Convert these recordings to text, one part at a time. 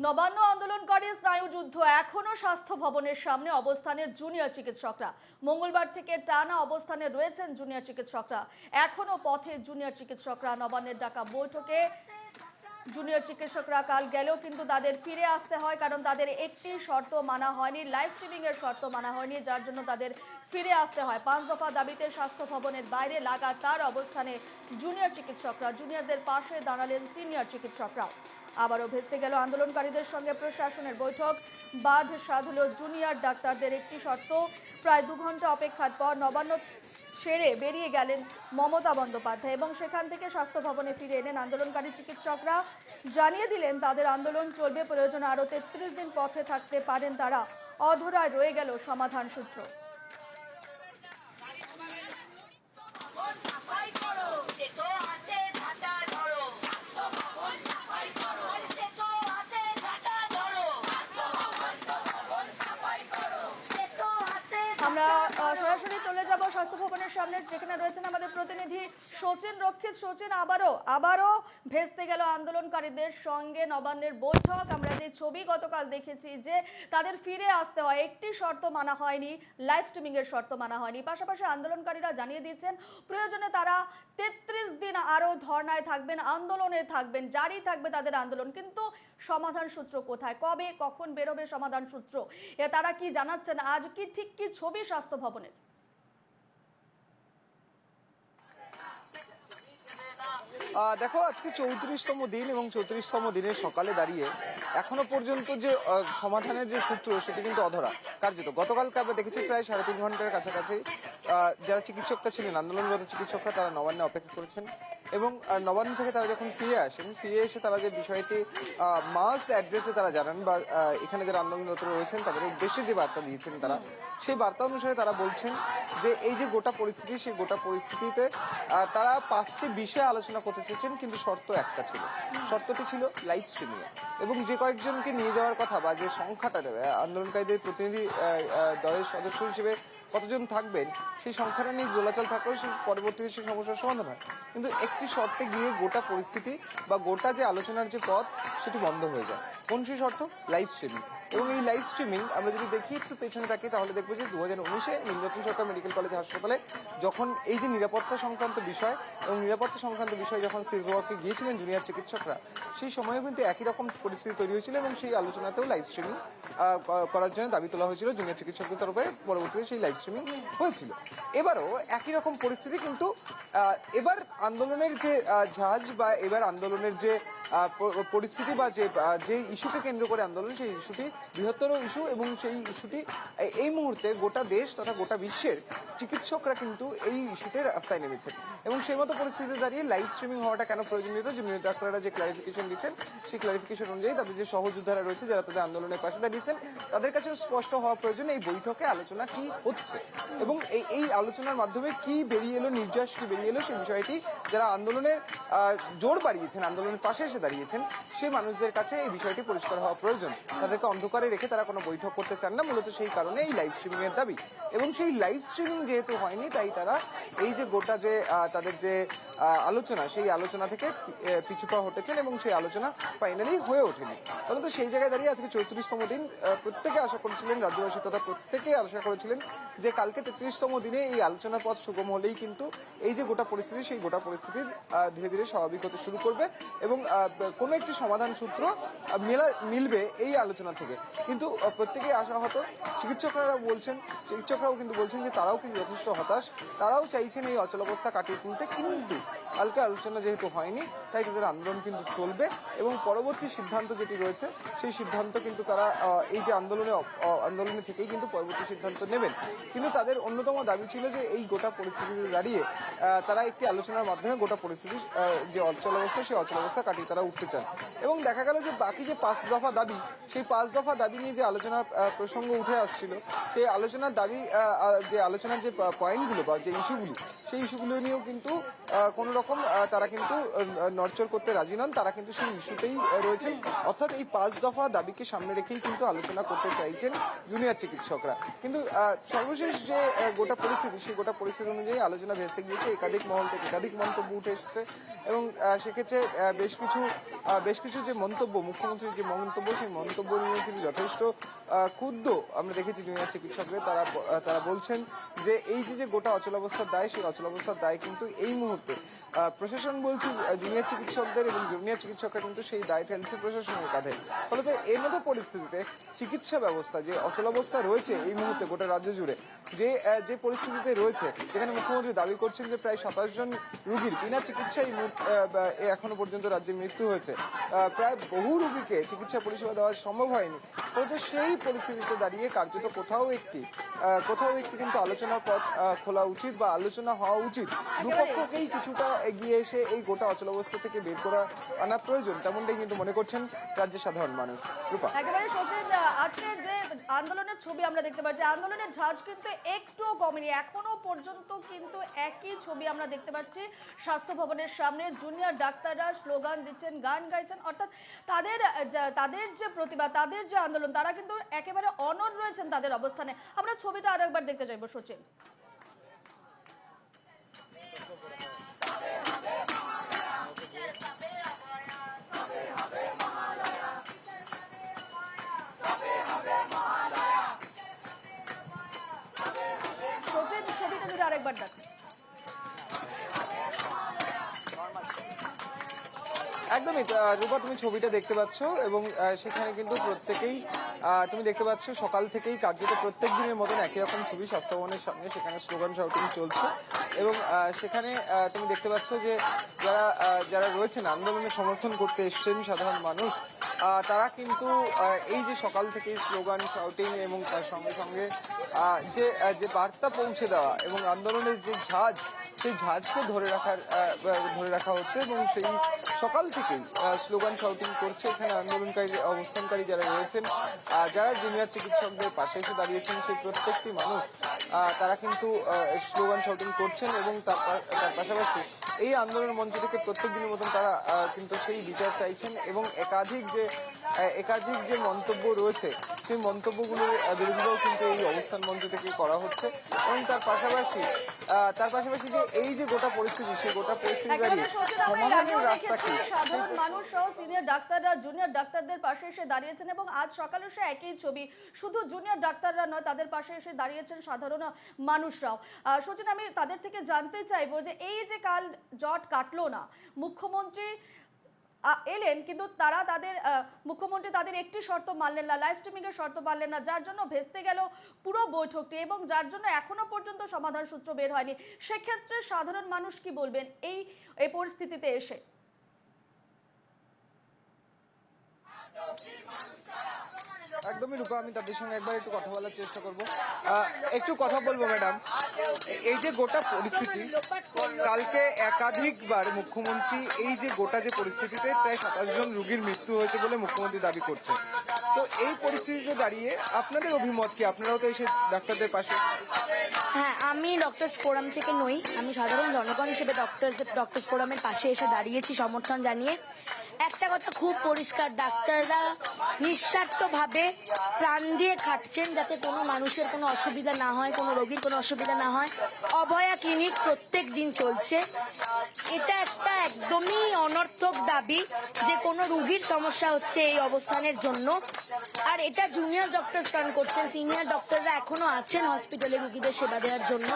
নবান্ন আন্দোলনকারী স্নায়ুযুদ্ধ এখনো স্বাস্থ্য ভবনের সামনে অবস্থানে জুনিয়র চিকিৎসকরা। মঙ্গলবার থেকে টানা অবস্থানে রয়েছেন জুনিয়র চিকিৎসকরা। এখনো পথে জুনিয়র চিকিৎসকরা। নবান্নের ডাকা বৈঠকে জুনিয়র চিকিৎসকরা কাল গেলেও কিন্তু তাদের ফিরে আসতে হয়, কারণ তাদের একটি শর্ত মানা হয়নি, লাইভ স্ট্রিমিং এর শর্ত মানা হয়নি, যার জন্য তাদের ফিরে আসতে হয়। 5 দফা দাবিতে স্বাস্থ্য ভবনের বাইরে লাগাতার অবস্থানে জুনিয়র চিকিৎসকরা। জুনিয়রদের পাশে দাঁড়ালেন সিনিয়র চিকিৎসকরাও। আবারও ভেস্তে গেল আন্দোলনকারীদের সঙ্গে প্রশাসনের বৈঠক। বাদ সাধল জুনিয়র ডাক্তারদের একটি শর্ত। প্রায় 2 ঘন্টা অপেক্ষার পর নবান্ন ছেড়ে বেরিয়ে গেলেন মমতা বন্দ্যোপাধ্যায় এবং সেখান থেকে স্বাস্থ্য ভবনে ফিরে এলেন আন্দোলনকারী চিকিৎসকরা। জানিয়ে দিলেন তাদের আন্দোলন চলবে, প্রয়োজনে আরও 33 দিন পথে থাকতে পারেন তারা। অধরায় রয়ে গেল সমাধান সূত্র। আমরা সরাসরি চলে যাব স্বাস্থ্য ভবনের সামনে, যেখানে রয়েছেন আমাদের প্রতিনিধি সচিন রক্ষিত। সচিন, আবারও ভেস্তে গেল আন্দোলনকারীদের সঙ্গে নবান্নের বৈঠক। আমরা যে ছবি গতকাল দেখেছি যে তাদের ফিরে আসতে হয়, একটি শর্ত মানা হয়নি, লাইভ স্ট্রিমিং এর শর্ত মানা হয়নি। পাশাপাশি আন্দোলনকারীরা জানিয়ে দিয়েছেন প্রয়োজনে তারা 33 দিন আরও ধর্নায় থাকবেন, আন্দোলনে থাকবেন, জারি থাকবে তাদের আন্দোলন। কিন্তু সমাধান সূত্র কোথায়? কবে কখন বেরোবে সমাধান সূত্র? তারা কি জানাচ্ছেন? আজ কি ঠিক কি ছবি স্বাস্থ্য ভবনের? দেখো, আজকে 34তম দিন এবং 34তম দিনের সকালে দাঁড়িয়ে এখনো পর্যন্ত যে সমাধানের যে সূত্র সেটি কিন্তু অধরা কার্যত। গতকালকে আমরা দেখেছি প্রায় 3.5 ঘন্টার কাছাকাছি যারা চিকিৎসকরা ছিলেন, আন্দোলনরত চিকিৎসকরা, তারা নবান্নে অপেক্ষা করেছেন এবং নবান্ন থেকে তারা যখন ফিরে আসেন, ফিরে এসে তারা যে বিষয়টি মাস অ্যাড্রেসে তারা জানান বা এখানে যারা আন্দোলনরত রয়েছেন তাদের উদ্দেশ্যে যে বার্তা দিয়েছেন তারা, সেই বার্তা অনুসারে তারা বলছেন যে এই যে গোটা পরিস্থিতি, সেই গোটা পরিস্থিতিতে তারা 5টি বিষয়ে আলোচনা করতে চেয়েছেন, কিন্তু শর্ত একটা ছিল। শর্তটি ছিল লাইভ স্ট্রিমিং এবং যে কয়েকজনকে নিয়ে যাওয়ার কথা বা যে সংখ্যাটা আন্দোলনকারীদের প্রতিনিধি দলের সদস্য হিসেবে কতজন থাকবেন সেই সংখ্যাটা নিয়ে দোলাচল থাকলেও সেই পরবর্তীতে সেই সমস্যার সমাধান হয়। কিন্তু একটি শর্তে গিয়ে গোটা পরিস্থিতি বা গোটা যে আলোচনার যে পথ সেটি বন্ধ হয়ে যায়। কোন সেই শর্ত? Live streaming. এবং এই লাইভ স্ট্রিমিং আমরা যদি দেখি, একটু পেছনে থাকি, তাহলে দেখবো যে 2019-এ নীলরতন সরকার মেডিকেল কলেজ হাসপাতালে যখন এই যে নিরাপত্তা সংক্রান্ত বিষয় এবং নিরাপত্তা সংক্রান্ত বিষয় যখন সিজওয়ার্কে গিয়েছিলেন জুনিয়র চিকিৎসকরা, সেই সময়ও কিন্তু একই রকম পরিস্থিতি তৈরি হয়েছিল এবং সেই আলোচনাতেও লাইভ স্ট্রিমিং করার জন্য দাবি তোলা হয়েছিল জুনিয়র চিকিৎসকদের তরফে। পরবর্তীতে সেই লাইভ স্ট্রিমিং হয়েছিল। এবারও একই রকম পরিস্থিতি, কিন্তু এবার আন্দোলনের যে ঝাঁজ বা এবার আন্দোলনের যে পরিস্থিতি বা যে ইস্যুকে কেন্দ্র করে আন্দোলন, সেই ইস্যুটি বৃহত্তর ইস্যু এবং সেই ইস্যুটি এই মুহূর্তে গোটা দেশ তথা গোটা বিশ্বের চিকিৎসকরা কিন্তু এই ইস্যুতে রাস্তায় নেমেছেন। এবং সেই মতো পরিস্থিতিতে দাঁড়িয়ে লাইভ স্ট্রিমিং হওয়াটা কেন প্রয়োজনীয়, জুনিয়র ডাক্তাররা যে ক্লারিফিকেশন দিচ্ছেন, সেই ক্লারিফিকেশন অনুযায়ী তাদের যে সহযোদ্ধারা রয়েছে যারা তাদের আন্দোলনের পাশে দাঁড়িয়েছেন, তাদের কাছে স্পষ্ট হওয়া প্রয়োজন এই বৈঠকে আলোচনা কি হচ্ছে এবং এই আলোচনার মাধ্যমে কি বেরিয়ে এলো, নির্যাস কি বেরিয়ে এলো, সেই বিষয়টি যারা আন্দোলনের জোর বাড়িয়েছেন, আন্দোলনের পাশে এসে দাঁড়িয়েছেন, সেই মানুষদের কাছে এই বিষয়টি পরিষ্কার হওয়া প্রয়োজন। তাদেরকে অন্ধকারে রেখে তারা কোনো বৈঠক করতে চান না, মূলত সেই কারণে এই লাইভ স্ট্রিমিং এর দাবি। এবং সেই লাইভ স্ট্রিমিং যেহেতু হয়নি, তাই তারা এই যে গোটা যে তাদের যে আলোচনা, সেই আলোচনা থেকে পিছু পা হটেছেন এবং সেই আলোচনা ফাইনালি হয়ে ওঠেনি। পরন্তু সেই জায়গায় দাঁড়িয়ে আজকে 34তম দিন, প্রত্যেকে আশা করেছিলেন, রাজ্যবাসী তথা প্রত্যেকেই আশা করেছিলেন যে কালকে 33তম দিনে এই আলোচনার পথ সুগম হলেই কিন্তু এই যে গোটা পরিস্থিতি, সেই গোটা পরিস্থিতি ধীরে ধীরে স্বাভাবিক হতে শুরু করবে এবং কোনো একটি সমাধান সূত্র মিলবে এই আলোচনা থেকে। কিন্তু প্রত্যেকেই আশাহত। চিকিৎসকরাও কিন্তু বলছেন যে তারাও কিন্তু যথেষ্ট হতাশ। তারাও চাইছেন এই অচলাবস্থা কাটিয়ে তুলতে, কিন্তু কালকে আলোচনা যেহেতু হয়নি, তাই তাদের আন্দোলন কিন্তু চলবে এবং পরবর্তী সিদ্ধান্ত যেটি রয়েছে সেই সিদ্ধান্ত কিন্তু তারা এই যে আন্দোলনে থেকেই কিন্তু পরবর্তী সিদ্ধান্ত নেবেন। কিন্তু তাদের অন্যতম দাবি ছিল যে এই গোটা পরিস্থিতিতে দাঁড়িয়ে তারা একটি আলোচনার মাধ্যমে গোটা পরিস্থিতির যে অচলাবস্থা, সেই অচলাবস্থা কাটিয়ে তারা উঠতে চান। এবং দেখা গেল যে বাকি যে 5 দফা দাবি, সেই 5 দফা দাবি নিয়ে যে আলোচনার প্রসঙ্গ উঠে আসছিল, সেই আলোচনার দাবি যে আলোচনার যে পয়েন্টগুলো বা যে ইস্যুগুলো, সেই ইস্যুগুলো নিয়েও কিন্তু কোনো রকম তারা কিন্তু নড়চড় করতে রাজি নন। তারা কিন্তু সেই ইস্যুতেই রয়েছেন, অর্থাৎ এই 5 দফা দাবিকে সামনে রেখেই কিন্তু আলোচনা করতে চাইছেন জুনিয়র চিকিৎসকরা। কিন্তু সর্বশেষ যে গোটা পরিস্থিতি, সেই গোটা পরিস্থিতি অনুযায়ী আলোচনা ভেসে গিয়েছে, একাধিক মহল থেকে একাধিক মন্তব্য উঠে এসেছে এবং সেক্ষেত্রে বেশ কিছু যে মন্তব্য, মুখ্যমন্ত্রীর যে মন্তব্য, সেই মন্তব্য নিয়ে কিন্তু যথেষ্ট ক্ষুব্ধ আমরা দেখেছি জুনিয়র চিকিৎসকদের। তারা বলছেন যে এই যে গোটা অচলাবস্থার দায়, সেই অচলাবস্থার দায় কিন্তু এই মুহূর্তে প্রশাসন বলছে জুনিয়র চিকিৎসকদের, এবং জুনিয়র চিকিৎসকরা কিন্তু সেই দায় ঠেলছে প্রশাসনের কাঁধে। ফলে এর মতো পরিস্থিতিতে চিকিৎসা ব্যবস্থা যে অচলাবস্থা রয়েছে এই মুহূর্তে গোটা রাজ্য জুড়ে, যে পরিস্থিতিতে রয়েছে, যেখানে মুখ্যমন্ত্রী দাবি করছেন যে প্রায় 27 জন রুগীর বিনা চিকিৎসায় এখনো পর্যন্ত রাজ্যে মৃত্যু হয়েছে, প্রায় বহু রুগীকে চিকিৎসা পরিষেবা দেওয়া সম্ভব হয়নি। ফলে সেই পরিস্থিতিতে দাঁড়িয়ে কার্যত কোথাও একটি কিন্তু আলোচনার পথ খোলা উচিত বা আলোচনা হওয়া উচিত। দুপক্ষকেই কিছুটা এগিয়ে এসে এই গোটা অচলাবস্থা থেকে বের করা আনা প্রয়োজন, তেমনটাই কিন্তু মনে করছেন রাজ্যের সাধারণ মানুষ। রূপা, একেবারে সচিন, আজকের যে আন্দোলনের ছবি আমরা দেখতে পাচ্ছি, আন্দোলনের ঝাঁজ কিন্তু একটুও কমেনি। এখনো পর্যন্ত কিন্তু একই ছবি আমরা দেখতে পাচ্ছি। স্বাস্থ্য ভবনের সামনে জুনিয়র ডাক্তাররা স্লোগান দিচ্ছেন, গান গাইছেন, অর্থাৎ তাদের যে প্রতিবাদ, তাদের যে আন্দোলন, তারা কিন্তু একেবারে অনড় রয়েছেন তাদের অবস্থানে। আমরা ছবিটা আরো একবার দেখতে চাইবো সচিন। সচিন, ছবিটা যদি আরেকবার দেখো। একদমই রূপা, তুমি ছবিটা দেখতে পাচ্ছ এবং সেখানে কিন্তু প্রত্যেকেই তুমি দেখতে পাচ্ছ সকাল থেকেই কার্যত প্রত্যেক দিনের মতন একই রকম ছবি স্বাস্থ্য ভবনের সামনে, সেখানে স্লোগান শাউটিং চলছে এবং সেখানে তুমি দেখতে পাচ্ছ যে যারা রয়েছেন আন্দোলনে সমর্থন করতে এসছেন সাধারণ মানুষ, তারা কিন্তু এই যে সকাল থেকে স্লোগান শাউটিং এবং তার সঙ্গে সঙ্গে যে বার্তা পৌঁছে দেওয়া এবং আন্দোলনের যে ঝাঁজ, সেই ঝাঁজকে ধরে রাখা হচ্ছে এবং সেই সকাল থেকেই স্লোগান শাউটিং করছে এখানে অবস্থানকারী যারা রয়েছেন, যারা জুনিয়র চিকিৎসকদের পাশে এসে দাঁড়িয়েছেন, সেই প্রত্যেকটি মানুষ তারা কিন্তু স্লোগান শাউটিং করছেন এবং তার পাশাপাশি এই আন্দোলন মঞ্চ থেকে প্রত্যেক দিনের মতন তারা কিন্তু সেই বিচার চাইছেন এবং একাধিক যে মন্তব্য রয়েছে, সেই মন্তব্যগুলোর বিরোধিতাও কিন্তু এই অবস্থান মঞ্চ থেকে করা হচ্ছে এবং তার পাশাপাশি যে এই যে গোটা পরিস্থিতি, সেই গোটা পরিস্থিতি দাঁড়িয়ে সমাধানের রাস্তা কি। সাধারণ মানুষ সহ সিনিয়র ডাক্তাররা জুনিয়র ডাক্তারদের পাশে এসে দাঁড়িয়েছেন এবং আজ সকালে সে একই ছবি, শুধু জুনিয়র ডাক্তাররা নয়, তাদের পাশে এসে দাঁড়িয়েছেন সাধারণ মানুষরাও। সচিন, আমি তাদের থেকে জানতে চাইবো যে এই যে কাল জট কাটলো না, মুখ্যমন্ত্রী এলেন কিন্তু মুখ্যমন্ত্রী তাদের একটি শর্ত মানলেন না, লাইভ স্ট্রিমিং এর শর্ত মানলেন না, যার জন্য ভেস্তে গেল পুরো বৈঠকটি এবং যার জন্য এখনো পর্যন্ত সমাধান সূত্র বের হয়নি। সেক্ষেত্রে সাধারণ মানুষ কি বলবেন এই পরিস্থিতিতে এসে? একদমই রূপা, আমি তাদের সঙ্গে একবার একটু কথা বলার চেষ্টা করব। একটু কথা বলবো ম্যাডাম, এই যে গোটা পরিস্থিতি, কালকে একাধিকবার মুখ্যমন্ত্রী এই যে গোটা যে পরিস্থিতিতে প্রায় 27 জন রোগীর মৃত্যু হয়েছে বলে মুখ্যমন্ত্রী দাবি করছেন, তো এই পরিস্থিতিতে দাঁড়িয়ে আপনাদের অভিমত কি? আপনারাও তো এসে ডাক্তারদের পাশে। হ্যাঁ, আমি ডক্টরস ফোরাম থেকে নই, আমি সাধারণ জনগণ হিসেবে ডক্টরস ফোরামের পাশে এসে দাঁড়িয়েছি সমর্থন জানিয়ে। একটা কথা খুব পরিষ্কার, ডাক্তাররা নিঃস্বার্থভাবে প্রাণ দিয়ে খাটছেন যাতে কোনো মানুষের কোনো অসুবিধা না হয়, কোনো রোগীর কোনো অসুবিধা না হয়। অভয়া ক্লিনিক প্রত্যেক দিন চলছে। এটা একটা একদমই অনর্থক দাবি যে কোনো রুগীর সমস্যা হচ্ছে এই অবস্থানের জন্য, আর এটা জুনিয়র ডক্টর প্ল্যান করছেন। সিনিয়র ডক্টররা এখনো আছেন হসপিটালে রুগীদের সেবা দেওয়ার জন্য।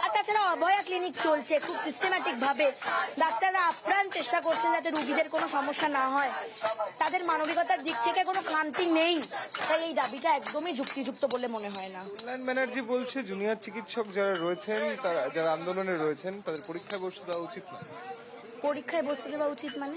আর তাছাড়া অভয়া ক্লিনিক চলছে খুব সিস্টেম্যাটিক ভাবে, ডাক্তাররা আপ্রাণ চেষ্টা করছেন যাতে রুগীদের কোনো সমস্যা না হয়, তাদের মানবিকতার দিক থেকে কোনো খামতি নেই। তাই এই দাবিটা একদমই যুক্তিযুক্ত বলে মনে হয় না। কল্যাণ ব্যানার্জি বলছে জুনিয়র চিকিৎসক যারা রয়েছেন, যারা আন্দোলনে রয়েছেন, তাদের পরীক্ষায় বসতে দেওয়া উচিত না। পরীক্ষায় বসতে দেওয়া উচিত মানে?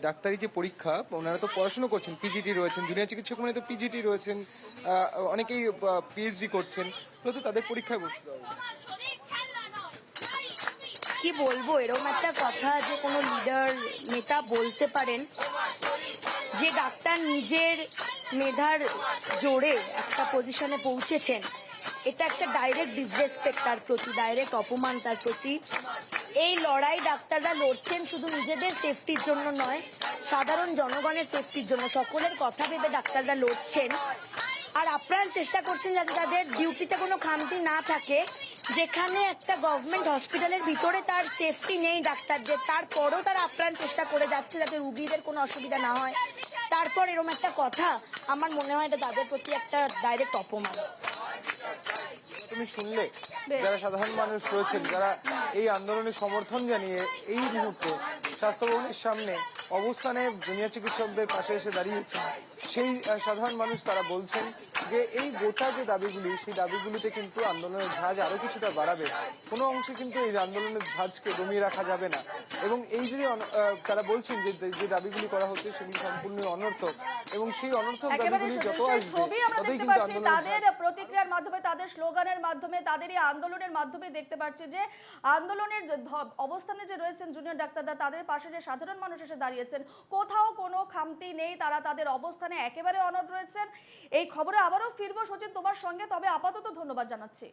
ডাক্তারি যে পরীক্ষা, ওনারা তো পড়াশোনা করছেন, পিজিটি রয়েছেন, জুনিয়র চিকিৎসক মানে তো পিজিটি রয়েছেন, অনেকেই পিএইচডি করছেন, তো তাদের পরীক্ষায় বসতে দেওয়া উচিত। কি বলবো, এরকম একটা কথা যে কোনো লিডার নেতা বলতে পারেন? যে ডাক্তার নিজের মেধার জোরে একটা পজিশনে পৌঁছেছেন, এটা একটা ডাইরেক্ট ডিসরেসপেক্ট তার প্রতি, ডাইরেক্ট অপমান তার প্রতি। এই লড়াই ডাক্তাররা লড়ছেন শুধু নিজেদের সেফটির জন্য নয়, সাধারণ জনগণের সেফটির জন্য। সকলের কথা ভেবে ডাক্তাররা লড়ছেন আর আপ্রাণ চেষ্টা করছেন যাতে তাদের ডিউটিতে কোনো খামতি না থাকে। যেখানে একটা গভর্নমেন্ট হসপিটালের ভিতরে তার সেফটি নেই ডাক্তারদের, তারপরও তারা আপ্রাণ চেষ্টা করে যাচ্ছে যাতে রুগীদের কোনো অসুবিধা না হয়। তারপর এরকম একটা কথা, আমার মনে হয় এটা তাদের প্রতি একটা ডাইরেক্ট অপমান। তুমি শুনলে যারা সাধারণ মানুষ রয়েছেন, যারা এই আন্দোলনে সমর্থন জানিয়ে এই মুহূর্তে স্বাস্থ্য ভবনের সামনে অবস্থানে জুনিয়র চিকিৎসকদের পাশে এসে দাঁড়িয়েছেন, সেই সাধারণ মানুষ তারা বলছেন যে এই গোটা যে দাবিগুলি, সেই দাবিগুলিতে কিন্তু আন্দোলনের ঝাঁজ আরো কিছুটা বাড়াবে। কোনো অংশে কিন্তু এই আন্দোলনের ঝাঁজকে দমিয়ে রাখা যাবে না। এবং এই যে তারা বলছেন যে যে দাবিগুলি করা হচ্ছে সেগুলি সম্পূর্ণ অনর্থক, এবং সেই অনর্থক একেবারে দাবিগুলি যত সেই আসবে ছবি আমরা ততই দেখতে কিন্তু পাচ্ছি আন্দোলনের তাদের প্রতিক্রিয়ার মাধ্যমে, তাদের স্লোগানের মাধ্যমে, তাদের এই আন্দোলনের মাধ্যমে দেখতে পাচ্ছি যে আন্দোলনের যে অবস্থানে যে রয়েছেন জুনিয়র ডাক্তাররা, তাদের পাশে যে সাধারণ মানুষ এসে দাঁড়িয়েছেন, কোথাও কোনো খামতি নেই, তারা তাদের অবস্থানে একেবারে অনড় রয়েছেন। এই খবরে আবারও ফিরবো সচিন তোমার সঙ্গে, তবে আপাতত ধন্যবাদ জানাচ্ছি।